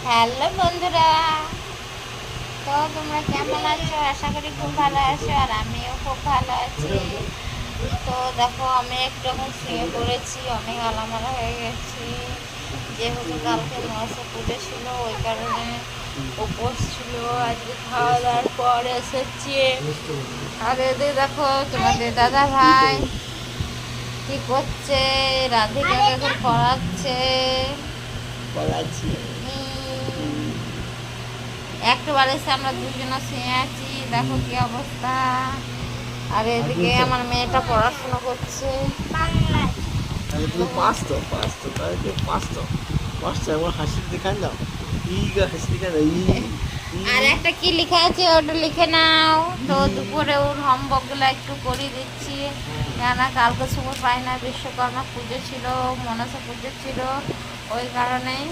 Hello বন্ধুরা, তো তোমরা কেমন আছো? আশা করি খুব ভালো আছো, আর আমিও খুব ভালো আছি। তো দেখো, আমি একটু এখন শুয়ে পড়েছি, অনেক আলামালা হয়ে গেছি। যেহেতু কালকে মনসা পুজো ছিল, ওই কারণে উপোস ছিল। আজকে খাওয়া দাওয়ার পর এসেছি। আর এদের দেখো, তোমাদের দাদা ভাই কি করছে? রাধিকাকে এখন পড়াচ্ছে। একবারে এসে আমরা দুজনে শুয়ে আছি, দেখো কি অবস্থা। আর এদিকে আমার মেয়েটা পড়াশোনা করছে বাংলায়। আর একটা কি লেখা আছে ওটা লিখে নাও। তো দুপুরে ওর হোমওয়ার্কগুলো একটু করে দিচ্ছি, কেননা কালকে সময় পাই না, বিশ্বকর্মা পুজো ছিল, মনসা পুজো ছিল, ওই কারণেই